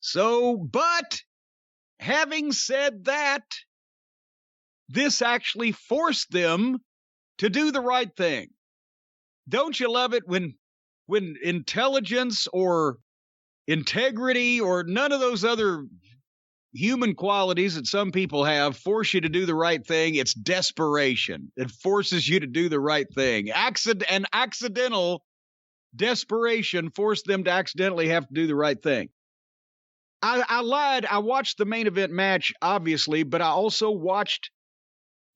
So, but having said that, this actually forced them to do the right thing. Don't you love it when intelligence or integrity or none of those other human qualities that some people have force you to do the right thing? It's desperation. It forces you to do the right thing. Accidental desperation forced them to accidentally have to do the right thing. I lied. I watched the main event match, obviously, but I also watched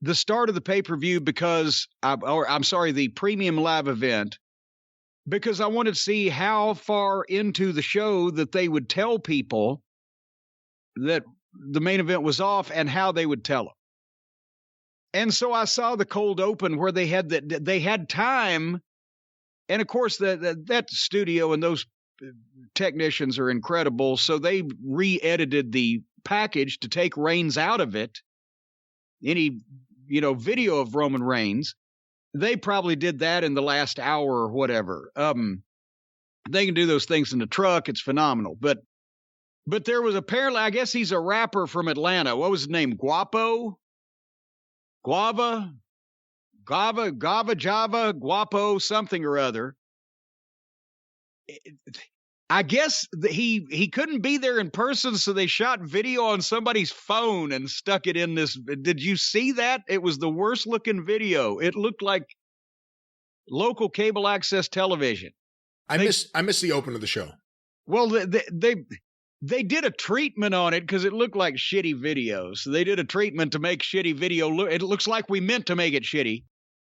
the start of the pay-per-view the premium live event, because I wanted to see how far into the show that they would tell people that the main event was off and how they would tell them. And so I saw the cold open where they had time. And of course, that studio and those technicians are incredible. So they re-edited the package to take Reigns out of it. Any, video of Roman Reigns. They probably did that in the last hour or whatever. They can do those things in the truck. It's phenomenal. But there was apparently, I guess he's a rapper from Atlanta. What was his name? Guapo? Guava, Guapo, something or other. I guess he couldn't be there in person, so they shot video on somebody's phone and stuck it in this. Did you see that? It was the worst looking video. It looked like local cable access television. I miss the open of the show. Well, they did a treatment on it because it looked like shitty videos. So they did a treatment to make shitty video look. It looks like we meant to make it shitty.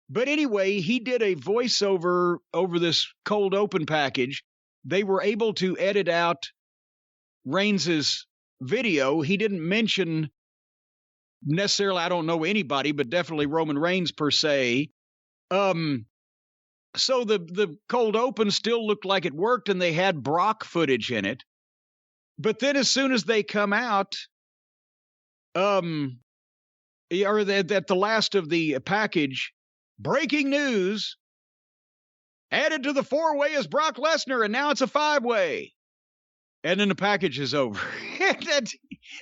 But anyway, he did a voiceover over this cold open package. They were able to edit out Reigns' video. He didn't mention necessarily, I don't know anybody, but definitely Roman Reigns per se. So the cold open still looked like it worked, and they had Brock footage in it. But then as soon as they come out, or at the last of the package, breaking news, added to the 4-way is Brock Lesnar, and now it's a 5-way. And then the package is over.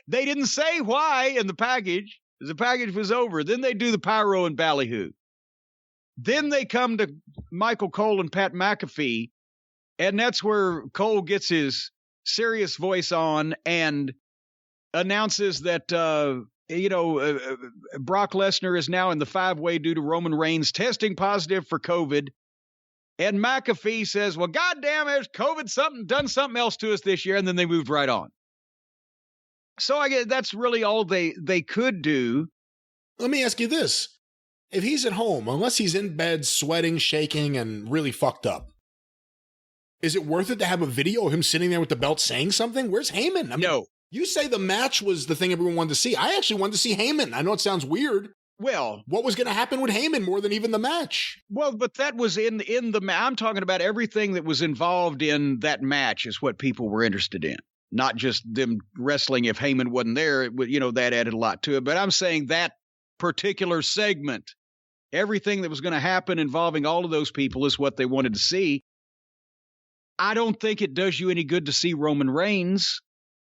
They didn't say why in the package. The package was over. Then they do the pyro and ballyhoo. Then they come to Michael Cole and Pat McAfee, and that's where Cole gets his serious voice on and announces that, Brock Lesnar is now in the 5-way due to Roman Reigns testing positive for COVID. And McAfee says, well, goddamn it, COVID done something else to us this year. And then they moved right on. So I guess that's really all they could do. Let me ask you this. If he's at home, unless he's in bed, sweating, shaking, and really fucked up, is it worth it to have a video of him sitting there with the belt saying something? Where's Heyman? I mean, no. You say the match was the thing everyone wanted to see. I actually wanted to see Heyman. I know it sounds weird. Well, what was going to happen with Heyman more than even the match? Well, but that was in the I'm talking about everything that was involved in that match is what people were interested in. Not just them wrestling. If Heyman wasn't there, that added a lot to it. But I'm saying that particular segment, everything that was going to happen involving all of those people is what they wanted to see. I don't think it does you any good to see Roman Reigns,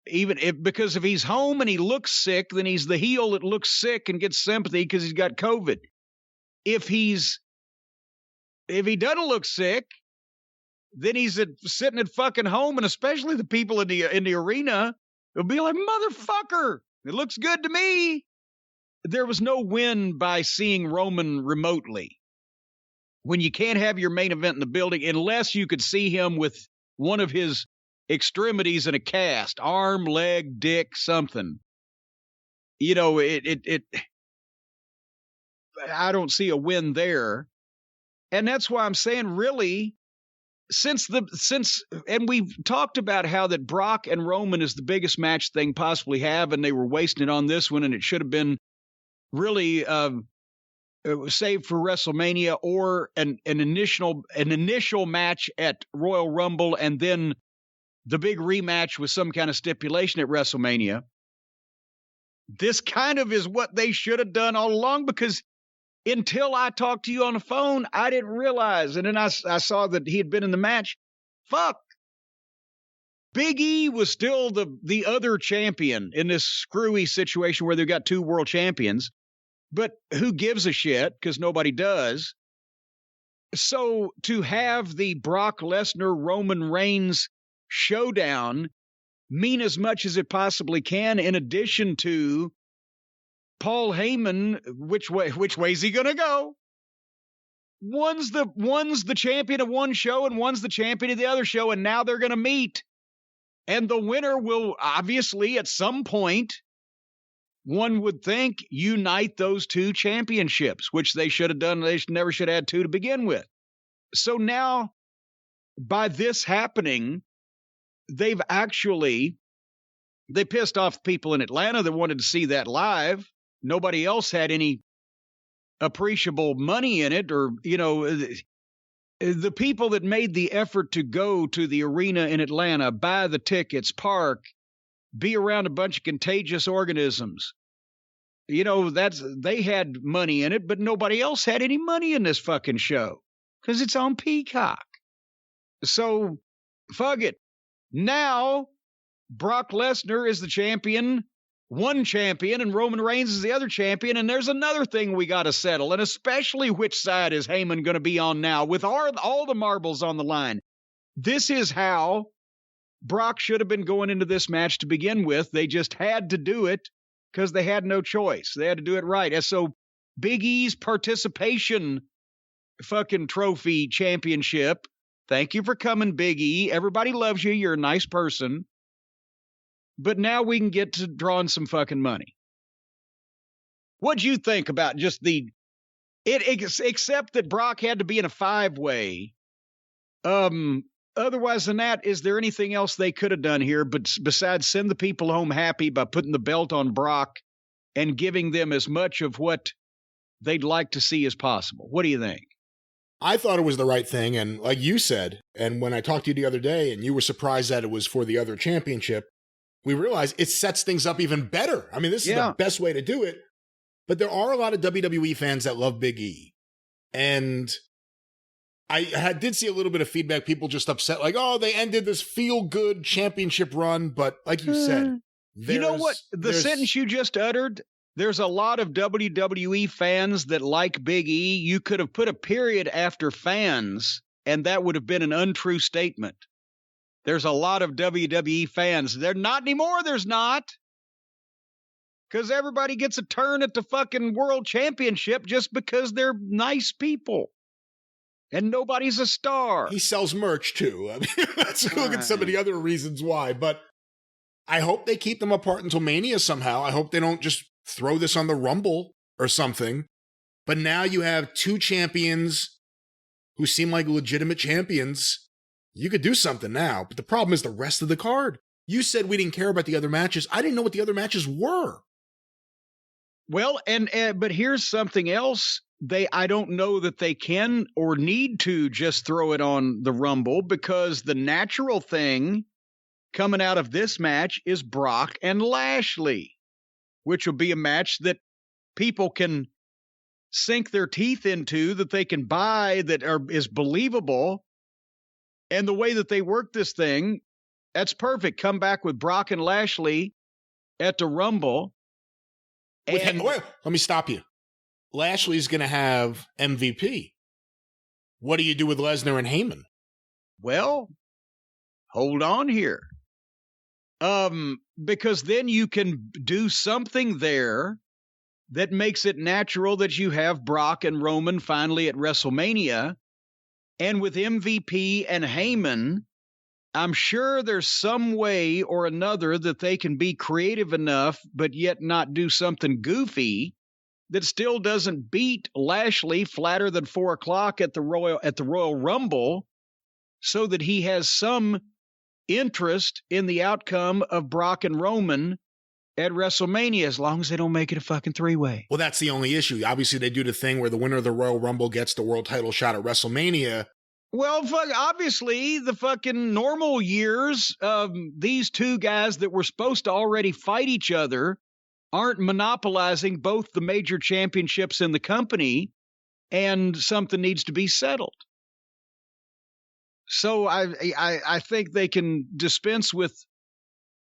because if he's home and he looks sick, then he's the heel that looks sick and gets sympathy because he's got COVID. If he doesn't look sick, then he's sitting at fucking home, and especially the people in the arena will be like, motherfucker, it looks good to me. There was no win by seeing Roman remotely. When you can't have your main event in the building, unless you could see him with one of his extremities in a cast, arm, leg, dick, something. I don't see a win there. And that's why I'm saying, really, and we've talked about how that Brock and Roman is the biggest match they can possibly have, and they were wasting it on this one, and it should have been really saved for WrestleMania or an initial match at Royal Rumble, and then the big rematch with some kind of stipulation at WrestleMania. This kind of is what they should have done all along, because until I talked to you on the phone, I didn't realize. And then I saw that he had been in the match. Fuck. Big E was still the other champion in this screwy situation where they've got two world champions, but who gives a shit? Because nobody does. So to have the Brock Lesnar Roman Reigns showdown mean as much as it possibly can, in addition to Paul Heyman, which way's he gonna go? One's the champion of one show and one's the champion of the other show, and now they're gonna meet. And the winner will obviously, at some point, one would think, unite those two championships, which they should have done. They never should have had two to begin with. So now, by this happening, they pissed off people in Atlanta that wanted to see that live. Nobody else had any appreciable money in it, or, the people that made the effort to go to the arena in Atlanta, buy the tickets, park, be around a bunch of contagious organisms. They had money in it, but nobody else had any money in this fucking show because it's on Peacock. So, fuck it. Now, Brock Lesnar is the champion, one champion, and Roman Reigns is the other champion, and there's another thing we got to settle, and especially which side is Heyman going to be on now with all the marbles on the line. This is how Brock should have been going into this match to begin with. They just had to do it because they had no choice. They had to do it right. And so Big E's participation fucking trophy championship, thank you for coming, Big E. Everybody loves you. You're a nice person. But now we can get to drawing some fucking money. What'd you think about just except that Brock had to be in a 5-way? Otherwise than that, is there anything else they could have done here besides send the people home happy by putting the belt on Brock and giving them as much of what they'd like to see as possible? What do you think? I thought it was the right thing, and like you said, and when I talked to you the other day and you were surprised that it was for the other championship, we realized it sets things up even better. I mean, this is the best way to do it. But there are a lot of WWE fans that love Big E. And I did see a little bit of feedback, people just upset, like, oh, they ended this feel-good championship run. But like you said, you know what? The sentence you just uttered, there's a lot of WWE fans that like Big E. You could have put a period after fans, and that would have been an untrue statement. There's a lot of WWE fans. They're not anymore. There's not. Because everybody gets a turn at the fucking world championship just because they're nice people. And nobody's a star. He sells merch, too. I mean, let's look at some of the other reasons why. But I hope they keep them apart until Mania somehow. I hope they don't just throw this on the Rumble or something. But now you have two champions who seem like legitimate champions. You could do something now, but the problem is the rest of the card. You said we didn't care about the other matches. I didn't know what the other matches were. Well, but here's something else. I don't know that they can or need to just throw it on the Rumble, because the natural thing coming out of this match is Brock and Lashley, which will be a match that people can sink their teeth into, that they can buy, that is believable. And the way that they work this thing, that's perfect. Come back with Brock and Lashley at the Rumble. Wait, let me stop you. Lashley's going to have MVP. What do you do with Lesnar and Heyman? Well, hold on here. Because then you can do something there that makes it natural that you have Brock and Roman finally at WrestleMania. And with MVP and Heyman, I'm sure there's some way or another that they can be creative enough, but yet not do something goofy that still doesn't beat Lashley flatter than 4 o'clock at the Royal Rumble, so that he has some interest in the outcome of Brock and Roman at WrestleMania, as long as they don't make it a fucking 3-way. Well, that's the only issue. Obviously, they do the thing where the winner of the Royal Rumble gets the world title shot at WrestleMania. Well, obviously, the fucking normal years of these two guys that were supposed to already fight each other aren't monopolizing both the major championships in the company, and something needs to be settled. So I think they can dispense with,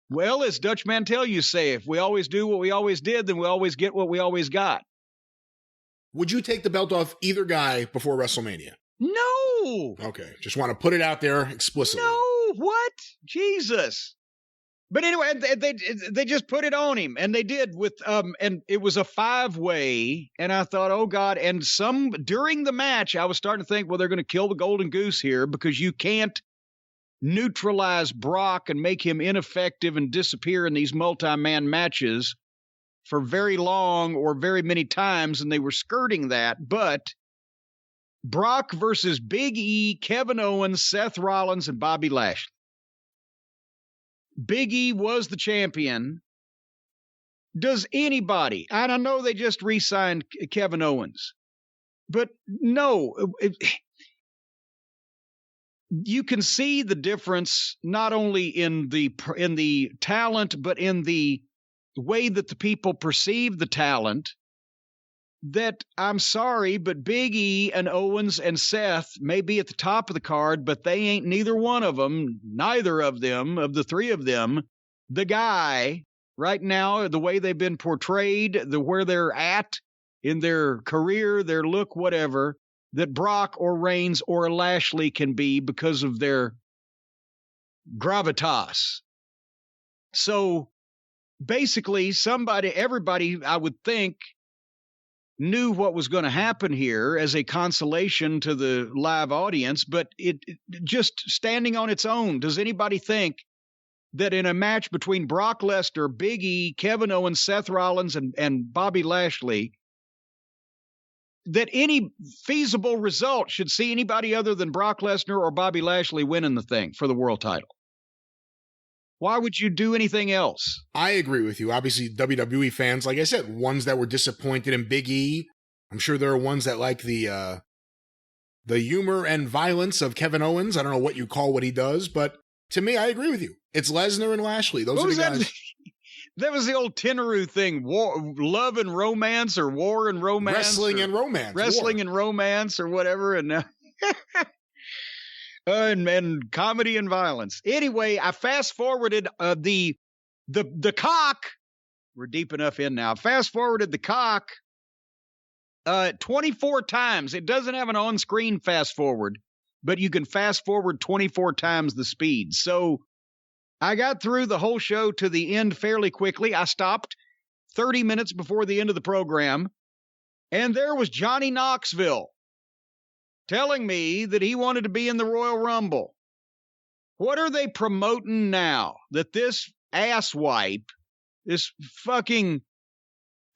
well, as Dutch Mantel you say, if we always do what we always did, then we always get what we always got. Would you take the belt off either guy before WrestleMania? No. Okay, just want to put it out there explicitly. No, what? Jesus. But anyway, they just put it on him, and they did with and it was a 5-way, and I thought, oh God, and during the match, I was starting to think, well, they're going to kill the golden goose here because you can't neutralize Brock and make him ineffective and disappear in these multi-man matches for very long or very many times, and they were skirting that. But Brock versus Big E, Kevin Owens, Seth Rollins, and Bobby Lashley. Big E was the champion. Does anybody, and I know they just re-signed Kevin Owens, but no, you can see the difference not only in the talent, but in the way that the people perceive the talent. That, I'm sorry, but Big E and Owens and Seth may be at the top of the card, but they ain't neither of them, of the three of them, the guy right now, the way they've been portrayed, where they're at in their career, their look, whatever, that Brock or Reigns or Lashley can be because of their gravitas. So basically, everybody, I would think, knew what was going to happen here as a consolation to the live audience, but it just standing on its own. Does anybody think that in a match between Brock Lesnar, Big E, Kevin Owens, Seth Rollins, and Bobby Lashley, that any feasible result should see anybody other than Brock Lesnar or Bobby Lashley winning the thing for the world title? Why would you do anything else? I agree with you. Obviously, WWE fans, like I said, ones that were disappointed in Big E. I'm sure there are ones that like the humor and violence of Kevin Owens. I don't know what you call what he does, but to me, I agree with you. It's Lesnar and Lashley. Those are the guys. That was the old Tenru thing, love and romance, or war and romance. Wrestling and romance. Wrestling and romance, or whatever. And and comedy and violence. Anyway, I fast forwarded the cock. We're deep enough in now. Fast forwarded the cock 24 times. It doesn't have an on-screen fast forward, but you can fast forward 24 times the speed. So I got through the whole show to the end fairly quickly. I stopped 30 minutes before the end of the program, and there was Johnny Knoxville telling me that he wanted to be in the Royal Rumble. What are they promoting now? That this asswipe, this fucking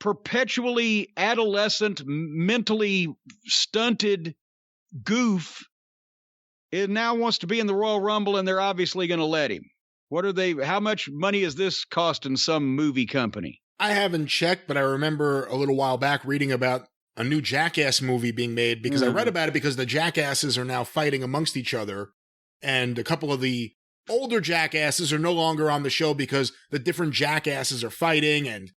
perpetually adolescent, mentally stunted goof, it now wants to be in the Royal Rumble, and they're obviously going to let him. How much money is this costing some movie company? I haven't checked, but I remember a little while back reading about a new Jackass movie being made because I read about it because the Jackasses are now fighting amongst each other, and a couple of the older Jackasses are no longer on the show because the different Jackasses are fighting, and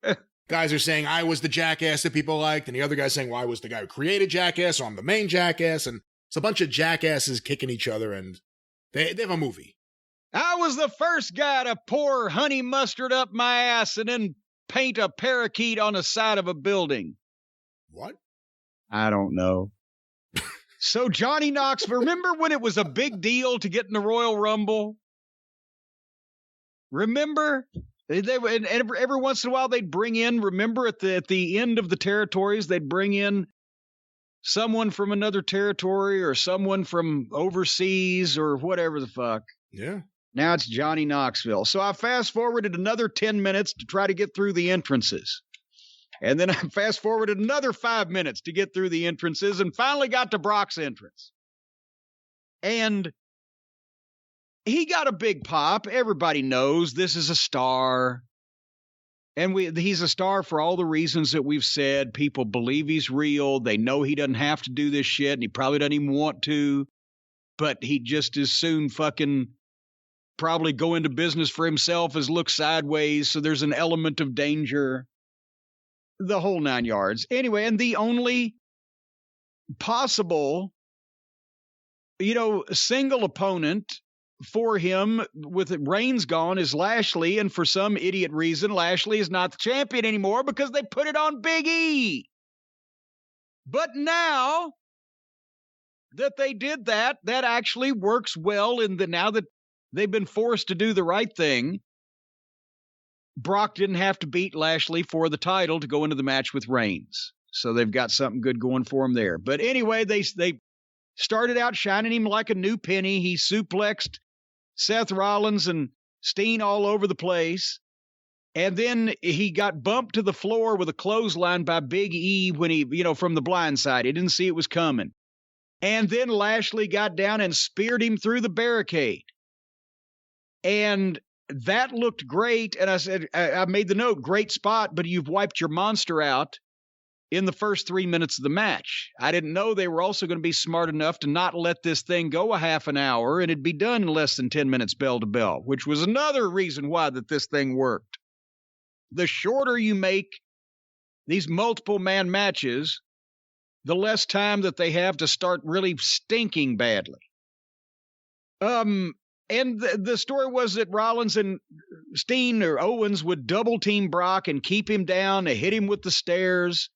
guys are saying, I was the Jackass that people liked, and the other guy's saying, well, I was the guy who created Jackass, so I'm the main Jackass, and it's a bunch of Jackasses kicking each other, and they have a movie. I was the first guy to pour honey mustard up my ass and then paint a parakeet on the side of a building. What? I don't know. So Johnny Knoxville, remember when it was a big deal to get in the Royal Rumble? Remember? Every once in a while they'd bring in, remember at the end of the territories, they'd bring in someone from another territory or someone from overseas or whatever the fuck. Yeah. Now it's Johnny Knoxville. So I fast forwarded another 10 minutes to try to get through the entrances. And then I fast forwarded another 5 minutes to get through the entrances and finally got to Brock's entrance. And he got a big pop. Everybody knows this is a star. And he's a star for all the reasons that we've said. People believe he's real. They know he doesn't have to do this shit, and he probably doesn't even want to. But he just as soon fucking probably go into business for himself as look sideways. So there's an element of danger. The whole 9 yards. Anyway, and the only possible single opponent for him with Reigns gone is Lashley, and for some idiot reason, Lashley is not the champion anymore because they put it on Big E. But now that they did that actually works well now that they've been forced to do the right thing. Brock didn't have to beat Lashley for the title to go into the match with Reigns. So they've got something good going for him there. But anyway, they started out shining him like a new penny. He suplexed Seth Rollins and Steen all over the place. And then he got bumped to the floor with a clothesline by Big E when he, from the blind side. He didn't see it was coming. And then Lashley got down and speared him through the barricade. And that looked great. And I said, I made the note, great spot, but you've wiped your monster out in the first 3 minutes of the match. I didn't know they were also going to be smart enough to not let this thing go a half an hour and it'd be done in less than 10 minutes bell to bell, which was another reason why that this thing worked. The shorter you make these multiple man matches, the less time that they have to start really stinking badly. And the story was that Rollins and Steen or Owens would double team Brock and keep him down and hit him with the stairs.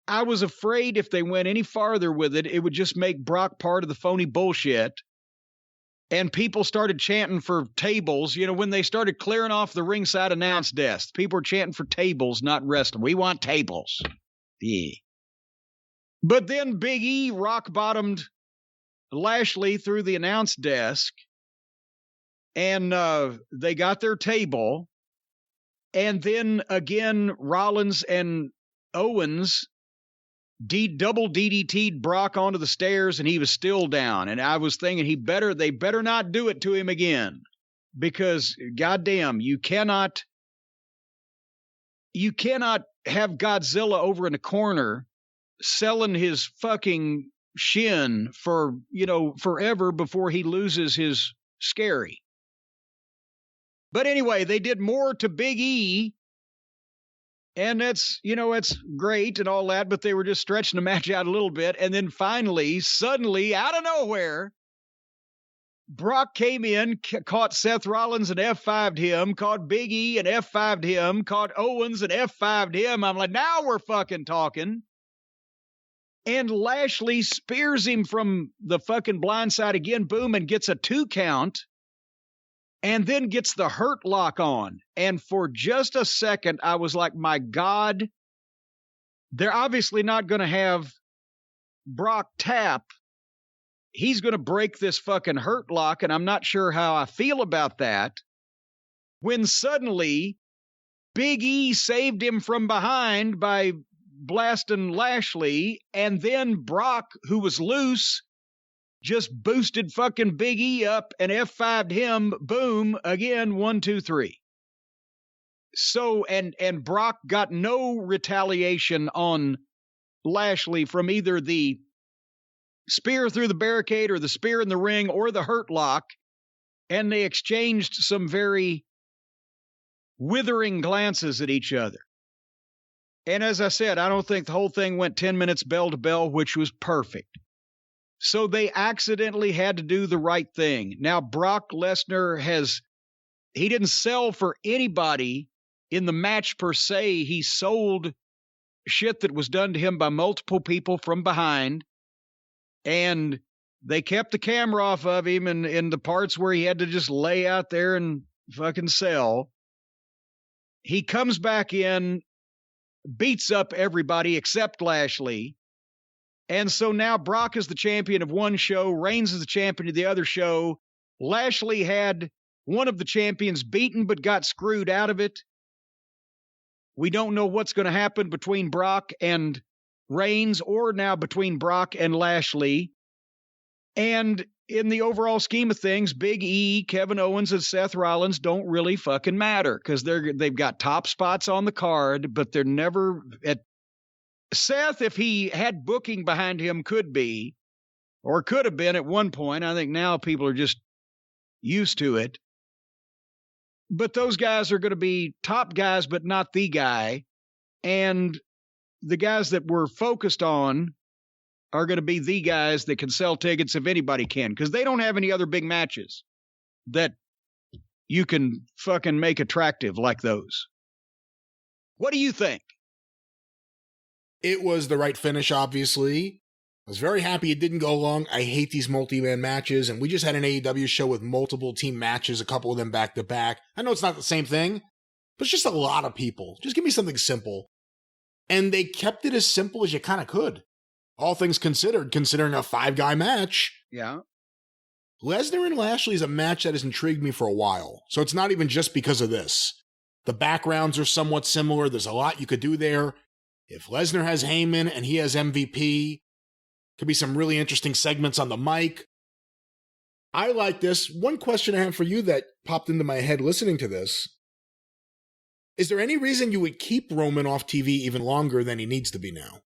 I was afraid if they went any farther with it, it would just make Brock part of the phony bullshit. And people started chanting for tables. When they started clearing off the ringside announce desk, people were chanting for tables, not wrestling. We want tables. Yeah. But then Big E rock-bottomed Lashley through the announce desk, and they got their table. And then again, Rollins and Owens double DDT'd Brock onto the stairs, and he was still down. And I was thinking they better not do it to him again, because goddamn, you cannot have Godzilla over in the corner selling his fucking shin for, forever before he loses his scary. But anyway, they did more to Big E. And that's, it's great and all that, but they were just stretching the match out a little bit. And then finally, suddenly, out of nowhere, Brock came in, caught Seth Rollins and F5'd him, caught Big E and F5'd him, caught Owens and F5'd him. I'm like, now we're fucking talking. And Lashley spears him from the fucking blind side again, boom, and gets a 2 count. And then gets the hurt lock on. And for just a second, I was like, my God, they're obviously not going to have Brock tap. He's going to break this fucking hurt lock, and I'm not sure how I feel about that. When suddenly, Big E saved him from behind by blasting Lashley, and then Brock, who was loose, just boosted fucking Big E up and F5'd him, boom, again, 1, 2, 3. So, and Brock got no retaliation on Lashley from either the spear through the barricade or the spear in the ring or the hurt lock, and they exchanged some very withering glances at each other. And as I said, I don't think the whole thing went 10 minutes bell to bell, which was perfect. So they accidentally had to do the right thing. Now, Brock Lesnar he didn't sell for anybody in the match per se. He sold shit that was done to him by multiple people from behind. And they kept the camera off of him and in the parts where he had to just lay out there and fucking sell. He comes back in, beats up everybody except Lashley. And so now Brock is the champion of one show. Reigns is the champion of the other show. Lashley had one of the champions beaten but got screwed out of it. We don't know what's going to happen between Brock and Reigns or now between Brock and Lashley. And in the overall scheme of things, Big E, Kevin Owens, and Seth Rollins don't really fucking matter because they've got top spots on the card, but they're never at Seth, if he had booking behind him, could be, or could have been at one point. I think now people are just used to it. But those guys are going to be top guys, but not the guy. And the guys that we're focused on are going to be the guys that can sell tickets if anybody can, because they don't have any other big matches that you can fucking make attractive like those. What do you think? It was the right finish, obviously. I was very happy it didn't go long. I hate these multi-man matches, and we just had an AEW show with multiple team matches, a couple of them back-to-back. I know it's not the same thing, but it's just a lot of people. Just give me something simple. And they kept it as simple as you kind of could. All things considered, considering a 5-guy match. Yeah. Lesnar and Lashley is a match that has intrigued me for a while, so it's not even just because of this. The backgrounds are somewhat similar. There's a lot you could do there. If Lesnar has Heyman and he has MVP, could be some really interesting segments on the mic. I like this. One question I have for you that popped into my head listening to this. Is there any reason you would keep Roman off TV even longer than he needs to be now?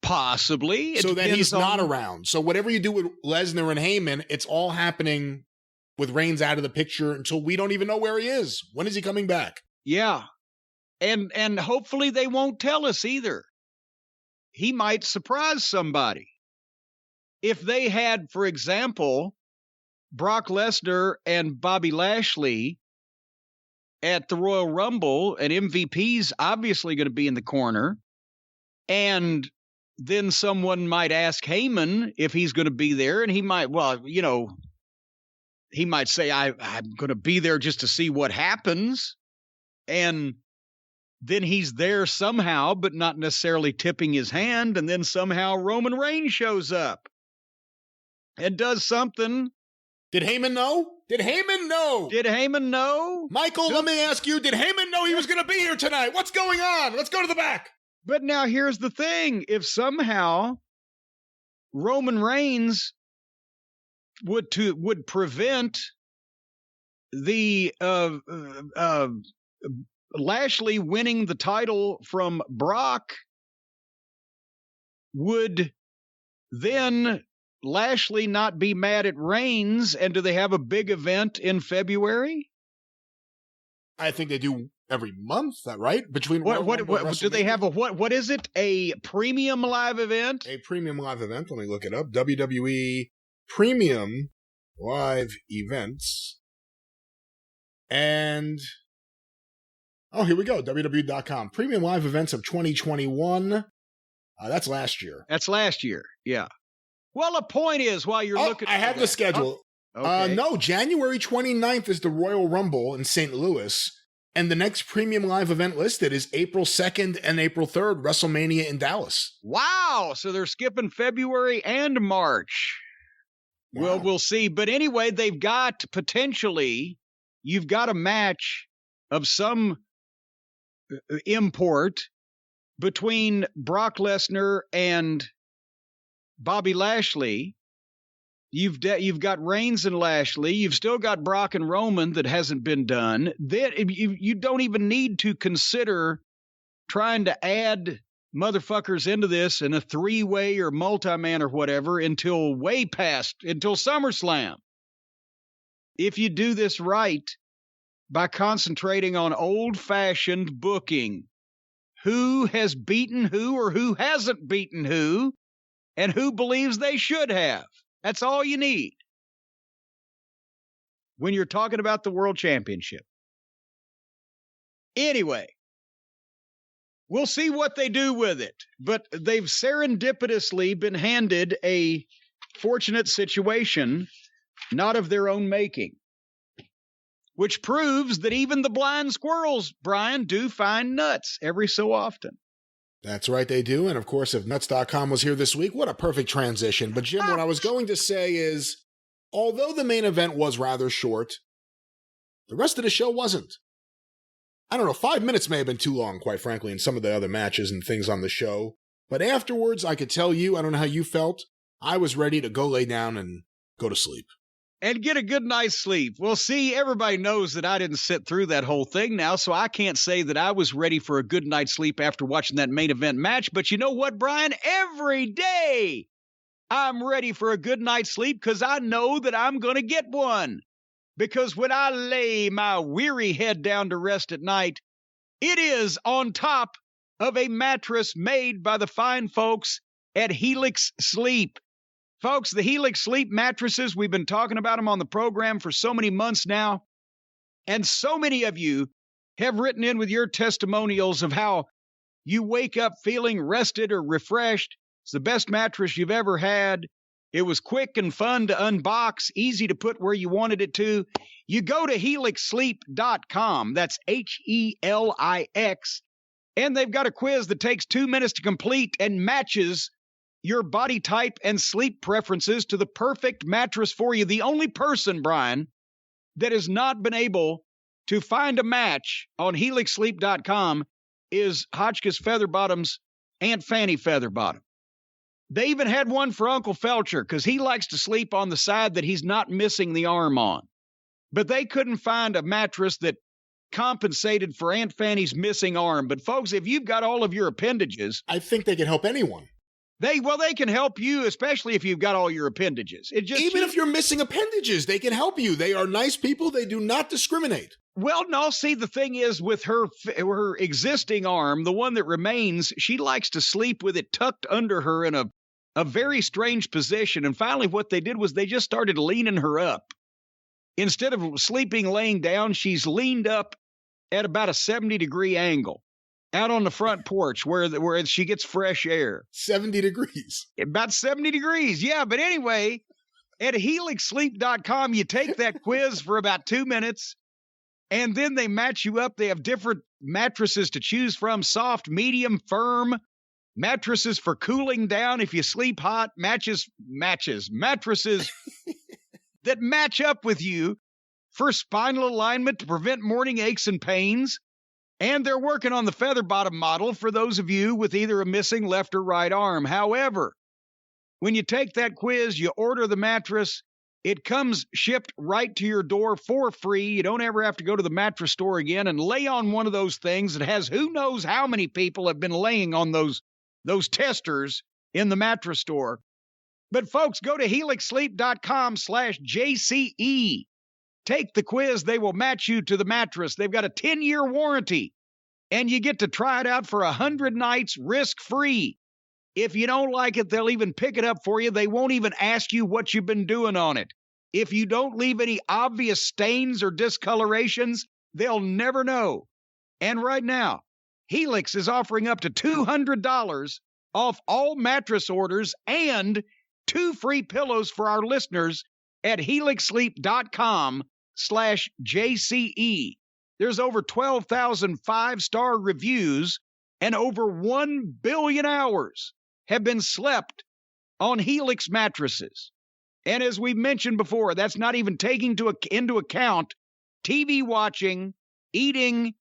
Possibly. So that he's not around. So whatever you do with Lesnar and Heyman, it's all happening with Reigns out of the picture until we don't even know where he is. When is he coming back? Yeah. And hopefully they won't tell us either. He might surprise somebody. If they had, for example, Brock Lesnar and Bobby Lashley at the Royal Rumble, and MVP's obviously going to be in the corner, and then someone might ask Heyman if he's going to be there, and he might, well, you know, he might say, I'm going to be there just to see what happens, and then he's there somehow, but not necessarily tipping his hand, and then somehow Roman Reigns shows up and does something. Did Heyman know? Did Heyman know? Did Heyman know? Michael, let me ask you, did Heyman know he was going to be here tonight? What's going on? Let's go to the back. But now here's the thing. If somehow Roman Reigns would prevent the Lashley winning the title from Brock, would then Lashley not be mad at Reigns? And do they have a big event in February? I think they do every month, right? Between what do they have what is it? A premium live event? A premium live event. Let me look it up. WWE Premium Live Events. And here we go. WWE.com. Premium Live Events of 2021. That's last year. That's last year. Yeah. Well, the point is, while you're looking... I have the schedule. Okay. No, January 29th is the Royal Rumble in St. Louis, and the next premium live event listed is April 2nd and April 3rd, WrestleMania in Dallas. Wow, so they're skipping February and March. Wow. Well, we'll see. But anyway, they've got potentially, you've got a match of some import between Brock Lesnar and Bobby Lashley. You've got Reigns and Lashley. You've still got Brock and Roman that hasn't been done. Then you don't even need to consider trying to add motherfuckers into this in a 3-way or multi-man or whatever until SummerSlam. If you do this right by concentrating on old-fashioned booking, who has beaten who or who hasn't beaten who, and who believes they should have. That's all you need when you're talking about the World Championship. Anyway, we'll see what they do with it. But they've serendipitously been handed a fortunate situation, not of their own making, which proves that even the blind squirrels, Brian, do find nuts every so often. That's right, they do. And of course, if Nuts.com was here this week, what a perfect transition. But Jim, what I was going to say is, although the main event was rather short, the rest of the show wasn't. I don't know, 5 minutes may have been too long, quite frankly, in some of the other matches and things on the show. But afterwards, I could tell you, I don't know how you felt, I was ready to go lay down and go to sleep. And get a good night's sleep. Well, see, everybody knows that I didn't sit through that whole thing now, so I can't say that I was ready for a good night's sleep after watching that main event match. But you know what, Brian? Every day I'm ready for a good night's sleep because I know that I'm going to get one. Because when I lay my weary head down to rest at night, it is on top of a mattress made by the fine folks at Helix Sleep. Folks, the Helix Sleep mattresses, we've been talking about them on the program for so many months now, and so many of you have written in with your testimonials of how you wake up feeling rested or refreshed. It's the best mattress you've ever had. It was quick and fun to unbox, easy to put where you wanted it to. You go to helixsleep.com. That's Helix. And they've got a quiz that takes 2 minutes to complete and matches your body type and sleep preferences to the perfect mattress for you. The only person, Brian, that has not been able to find a match on helixsleep.com is Hotchkiss Featherbottom's Aunt Fanny Featherbottom. They even had one for Uncle Felcher because he likes to sleep on the side that he's not missing the arm on. But they couldn't find a mattress that compensated for Aunt Fanny's missing arm. But folks, if you've got all of your appendages, I think they can help anyone. They can help you, especially if you've got all your appendages. Even if you're missing appendages, they can help you. They are nice people. They do not discriminate. Well, no, see, the thing is with her existing arm, the one that remains, she likes to sleep with it tucked under her in a very strange position. And finally, what they did was they just started leaning her up. Instead of sleeping laying down, she's leaned up at about a 70-degree angle out on the front porch where she gets fresh air. 70 degrees. About 70 degrees, yeah. But anyway, at helixsleep.com, you take that quiz for about 2 minutes, and then they match you up. They have different mattresses to choose from: soft, medium, firm, mattresses for cooling down if you sleep hot, mattresses that match up with you for spinal alignment to prevent morning aches and pains. And they're working on the feather bottom model for those of you with either a missing left or right arm. However, when you take that quiz, you order the mattress, it comes shipped right to your door for free. You don't ever have to go to the mattress store again and lay on one of those things that has who knows how many people have been laying on those testers in the mattress store. But folks, go to helixsleep.com/JCE. Take the quiz. They will match you to the mattress. They've got a 10-year warranty, and you get to try it out for 100 nights risk-free. If you don't like it, they'll even pick it up for you. They won't even ask you what you've been doing on it. If you don't leave any obvious stains or discolorations, they'll never know. And right now, Helix is offering up to $200 off all mattress orders and 2 free pillows for our listeners at helixsleep.com/JCE. There's over 12,000 5-star reviews and over 1 billion hours have been slept on Helix mattresses. And as we mentioned before, that's not even taking into account TV watching, eating,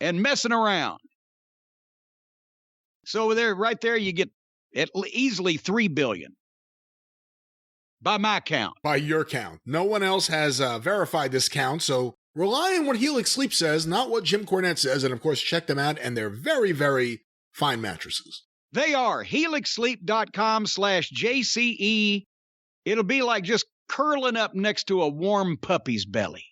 and messing around. So right there, you get easily 3 billion. By my count. By your count. No one else has verified this count, so rely on what Helix Sleep says, not what Jim Cornette says, and of course check them out, and they're very, very fine mattresses. They are. helixsleep.com/JCE. It'll be like just curling up next to a warm puppy's belly.